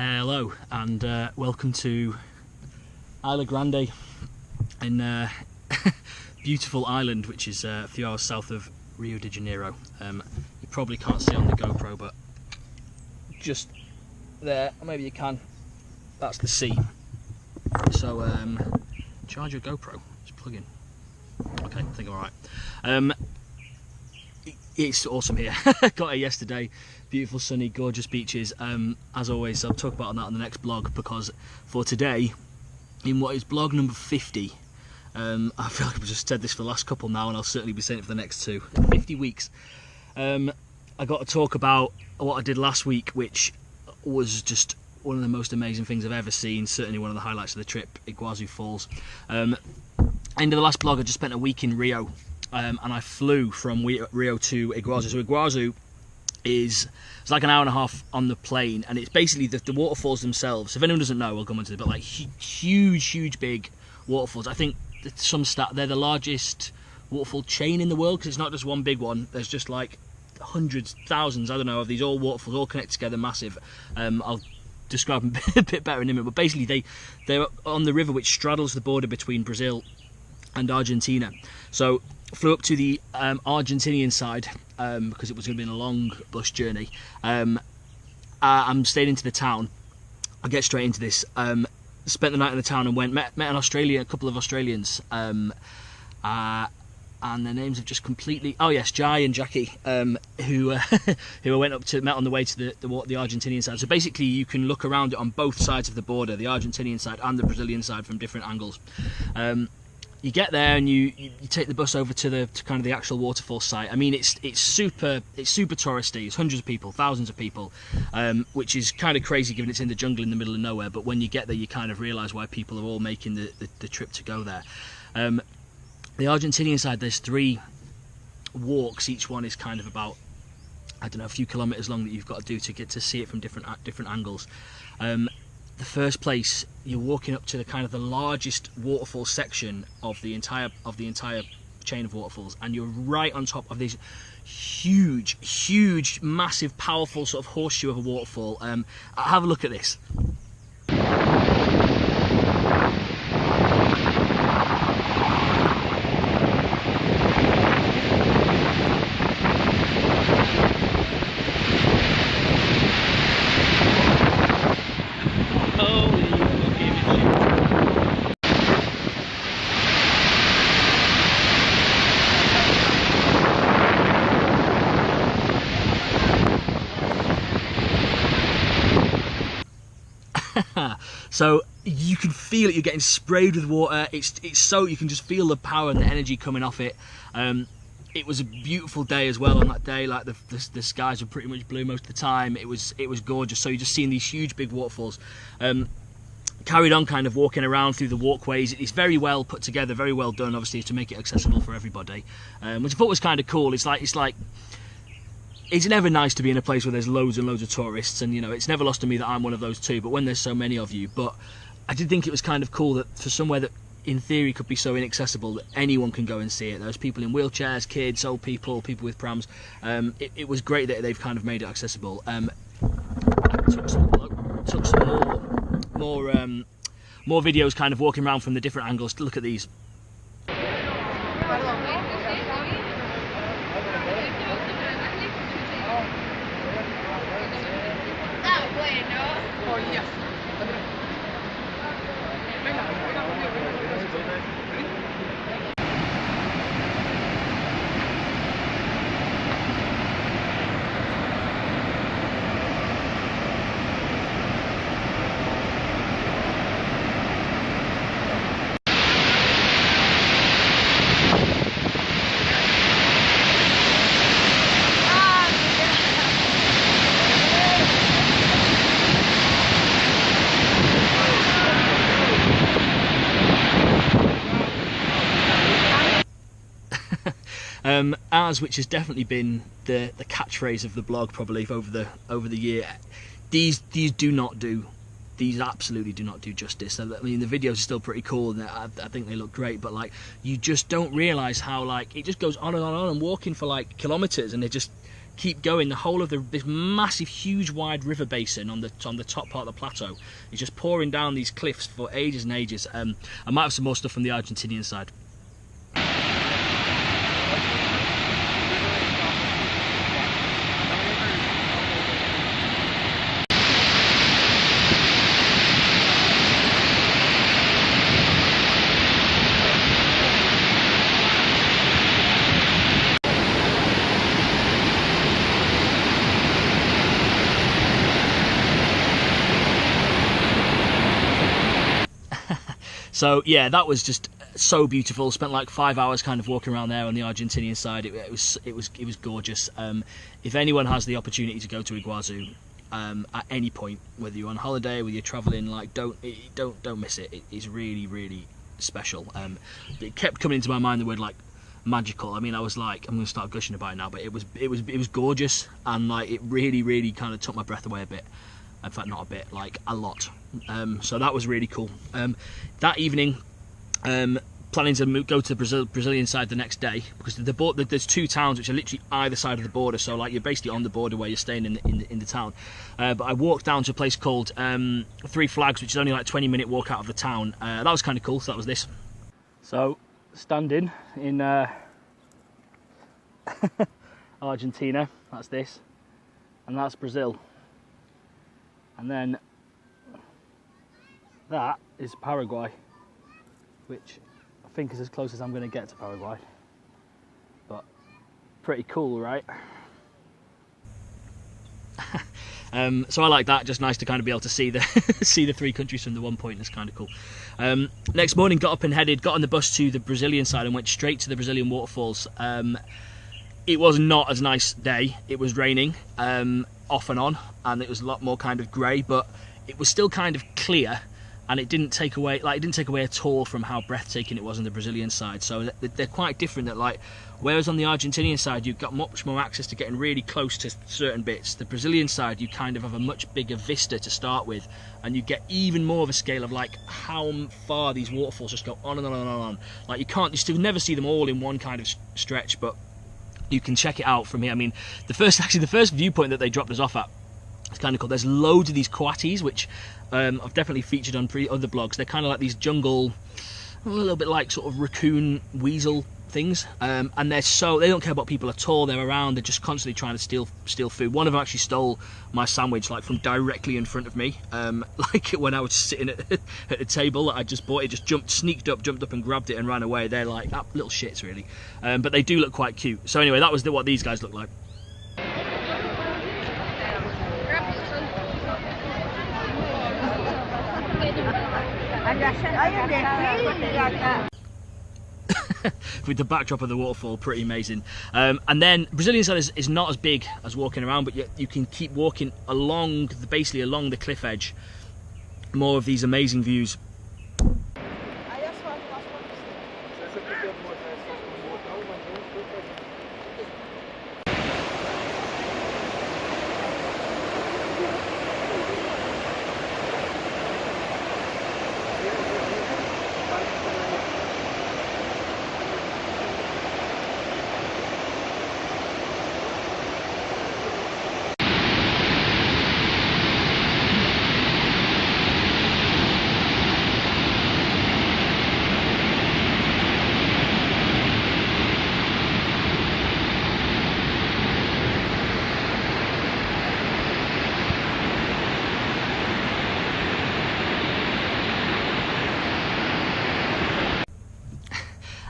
Hello and welcome to Isla Grande in beautiful island, which is a few hours south of Rio de Janeiro. You probably can't see on the GoPro, but just there, or maybe you can, that's the sea. So charge your GoPro, just plug in. Okay, I think I'm alright. It's awesome here. Got here yesterday, beautiful sunny, gorgeous beaches. As always, I'll talk about that on the next blog, because for today, in what is blog number 50, I feel like I've just said this for the last couple now, and I'll certainly be saying it for the next 50 weeks. I got to talk about what I did last week, which was just one of the most amazing things I've ever seen, certainly one of the highlights of the trip, Iguazu Falls. End of the last blog, I just spent a week in Rio, and I flew from Rio to Iguazu. So Iguazu it's like an hour and a half on the plane, and it's basically the waterfalls themselves. If anyone doesn't know, we'll come on to it, but like huge big waterfalls. I think some stat they're the largest waterfall chain in the world, because it's not just one big one. There's just like hundreds, thousands, I don't know, of these all waterfalls all connected together, massive. I'll describe them a bit better in a minute, but basically they're on the river which straddles the border between Brazil and Argentina. So flew up to the Argentinian side because it was going to be a long bus journey. I'm staying into the town. I'll get straight into this. Spent the night in the town and met a couple of Australians, and their names have just completely... Oh yes, Jai and Jackie, who I went up to, met on the way to the Argentinian side. So basically you can look around it on both sides of the border, the Argentinian side and the Brazilian side, from different angles. You get there and you take the bus over to kind of the actual waterfall site. I mean, it's super touristy. It's hundreds of people, thousands of people, which is kind of crazy given it's in the jungle in the middle of nowhere. But when you get there, you kind of realise why people are all making the trip to go there. The Argentinian side, there's 3 walks. Each one is kind of about, I don't know, a few kilometres long that you've got to do to get to see it from different angles. The first place, you're walking up to the kind of the largest waterfall section of the entire chain of waterfalls, and you're right on top of this huge, massive, powerful sort of horseshoe of a waterfall. Have a look at this. So you can feel it, you're getting sprayed with water. It's so, you can just feel the power and the energy coming off it. It was a beautiful day as well on that day. Like the skies were pretty much blue most of the time. It was gorgeous. So you're just seeing these huge big waterfalls. Carried on kind of walking around through the walkways. It's very well put together, very well done, obviously, to make it accessible for everybody, which I thought was kind of cool. It's never nice to be in a place where there's loads and loads of tourists, and you know, it's never lost on me that I'm one of those too, but when there's so many of you. But I did think it was kind of cool that for somewhere that in theory could be so inaccessible, that anyone can go and see it. There's people in wheelchairs, kids, old people, people with prams. It was great that they've kind of made it accessible. Took some more videos kind of walking around from the different angles to look at these. Ours, which has definitely been the catchphrase of the blog probably over the year. These absolutely do not do justice. I mean, the videos are still pretty cool, and I think they look great, but like, you just don't realise how like it just goes on and on and walking for like kilometres, and it just keep going. The whole of this massive, huge, wide river basin on the top part of the plateau is just pouring down these cliffs for ages and ages. I might have some more stuff from the Argentinian side. So yeah, that was just so beautiful. Spent like 5 hours kind of walking around there on the Argentinian side. It was gorgeous. If anyone has the opportunity to go to Iguazu at any point, whether you're on holiday, whether you're traveling, like don't miss it. It is really, really special. It kept coming into my mind the word like magical. I mean, I was like, I'm gonna start gushing about it now, but it was gorgeous, and like it really, really kind of took my breath away a bit. In fact, not a bit, like a lot. So that was really cool. That evening, planning to go to the Brazilian side the next day, because there's two towns which are literally either side of the border. So like you're basically on the border where you're staying in the town. But I walked down to a place called Three Flags, which is only like 20-minute walk out of the town. That was kind of cool. So that was this. So standing in Argentina, that's this, and that's Brazil. And then that is Paraguay, which I think is as close as I'm going to get to Paraguay. But pretty cool, right? So I like that. Just nice to kind of be able to see the see the three countries from the one point. It's kind of cool. Next morning, got up and got on the bus to the Brazilian side and went straight to the Brazilian waterfalls. It was not as nice day. It was raining off and on, and it was a lot more kind of grey, but it was still kind of clear, and it didn't take away at all from how breathtaking it was on the Brazilian side. So they're quite different. That like, whereas on the Argentinian side you've got much more access to getting really close to certain bits, the Brazilian side you kind of have a much bigger vista to start with, and you get even more of a scale of like how far these waterfalls just go on and on and on. Like you still never see them all in one kind of stretch, but you can check it out from here. I mean, the first viewpoint that they dropped us off at, it's kind of cool. There's loads of these coatis, which I've definitely featured on other blogs. They're kind of like these jungle, a little bit like sort of raccoon weasel things, and they don't care about people at all. They're around, they're just constantly trying to steal food. One of them actually stole my sandwich like from directly in front of me, like when I was sitting at the table that I just bought. It just jumped up and grabbed it and ran away. They're like little shits really, but they do look quite cute. So anyway, that was what these guys look like. With the backdrop of the waterfall, pretty amazing. And then Brazilian side is not as big as walking around, but you can keep walking basically along the cliff edge. More of these amazing views.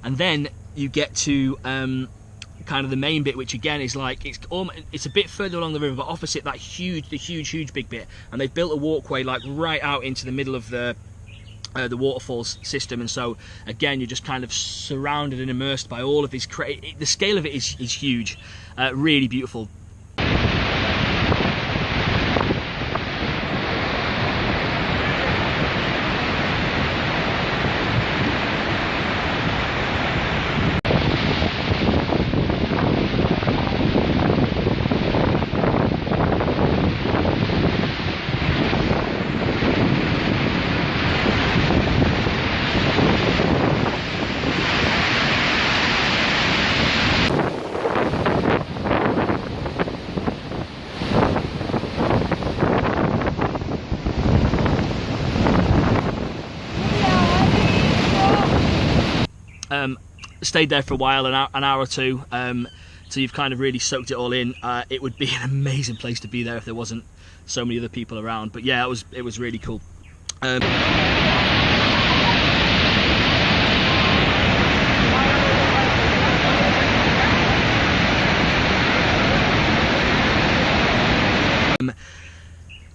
And then you get to kind of the main bit, which again is like it's a bit further along the river, but opposite that huge big bit, and they've built a walkway like right out into the middle of the waterfalls system. And so again, you're just kind of surrounded and immersed by all of these. The scale of it is huge, really beautiful. Stayed there for a while, an hour or two, so you've kind of really soaked it all in. It would be an amazing place to be there if there wasn't so many other people around. But yeah, it was really cool.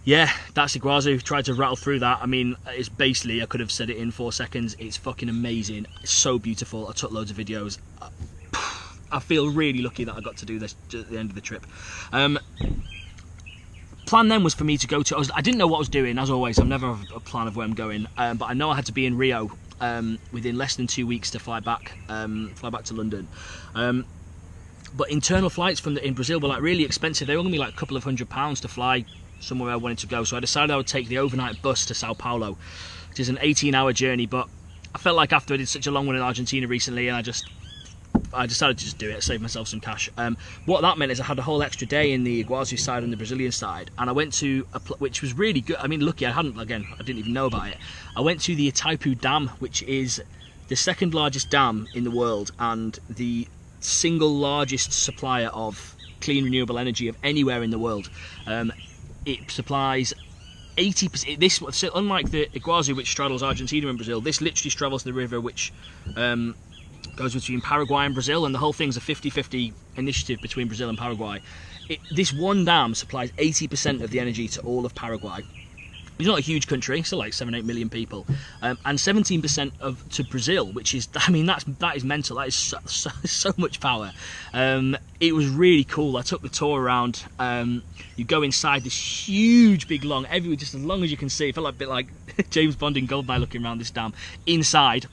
Yeah, that's Iguazu. Tried to rattle through that. I mean, it's basically, I could have said it in 4 seconds. It's fucking amazing. It's so beautiful. I took loads of videos. I feel really lucky that I got to do this at the end of the trip. Plan then was for me to go to, I didn't know what I was doing, as always. I'm never a plan of where I'm going, but I know I had to be in Rio within less than 2 weeks to fly back to London. But internal flights in Brazil were like really expensive. They were only like a couple of £100 to fly somewhere I wanted to go. So I decided I would take the overnight bus to Sao Paulo, which is an 18-hour journey. But I felt like after I did such a long one in Argentina recently, and I decided to just do it, save myself some cash. What that meant is I had a whole extra day in the Iguazu side and the Brazilian side, and I went to which was really good. I mean, lucky I didn't even know about it. I went to the Itaipu Dam, which is the second largest dam in the world and the single largest supplier of clean renewable energy of anywhere in the world. It supplies 80%. So unlike the Iguazu, which straddles Argentina and Brazil, this literally straddles the river which goes between Paraguay and Brazil, and the whole thing's a 50-50 initiative between Brazil and Paraguay. This one dam supplies 80% of the energy to all of Paraguay. It's not a huge country, still like 7-8 million people, and 17% to Brazil, which is, I mean, that is mental. That is so much power. It was really cool. I took the tour around. You go inside this huge, big, long, everywhere, just as long as you can see. It felt like a bit like James Bond in Goldeneye looking around this dam. Inside.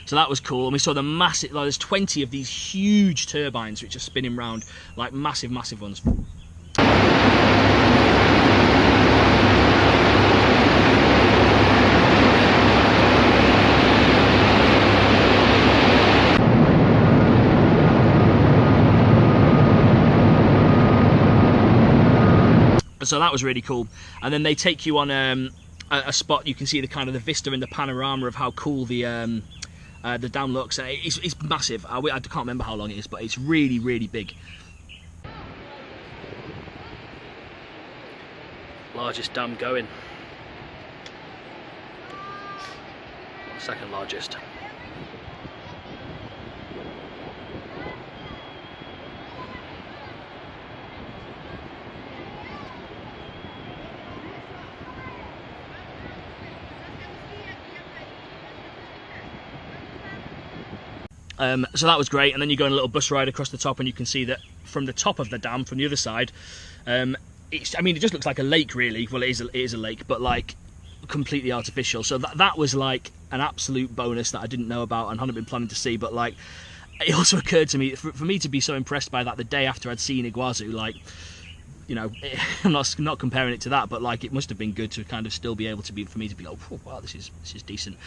So that was cool, and we saw the massive, like, there's 20 of these huge turbines which are spinning round, like massive ones. So that was really cool. And then they take you on a spot. You can see the kind of the vista and the panorama of how cool the dam looks. It's massive. I can't remember how long it is, but it's really, really big. Largest dam going. Second largest. So that was great, and then you go on a little bus ride across the top, and you can see that from the top of the dam, from the other side, I mean, it just looks like a lake, really. Well, it is a lake, but like completely artificial. So that was like an absolute bonus that I didn't know about and hadn't been planning to see. But like, it also occurred to me, for me to be so impressed by that the day after I'd seen Iguazu, like, you know, I'm not comparing it to that, but like, it must have been good to kind of still be able to be, for me to be like, oh, wow, this is decent.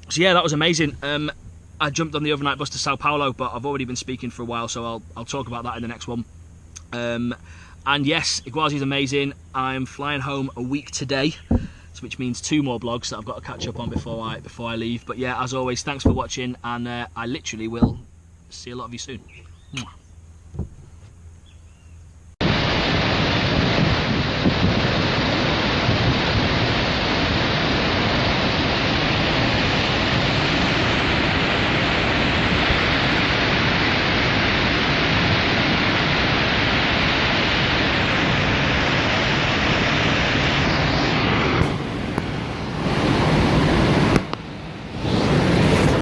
So yeah, that was amazing. I jumped on the overnight bus to Sao Paulo, but I've already been speaking for a while, so I'll talk about that in the next one. And yes, Iguazu is amazing. I'm flying home a week today, which means 2 more vlogs that I've got to catch up on before I leave. But yeah, as always, thanks for watching, and I literally will see a lot of you soon. Mwah.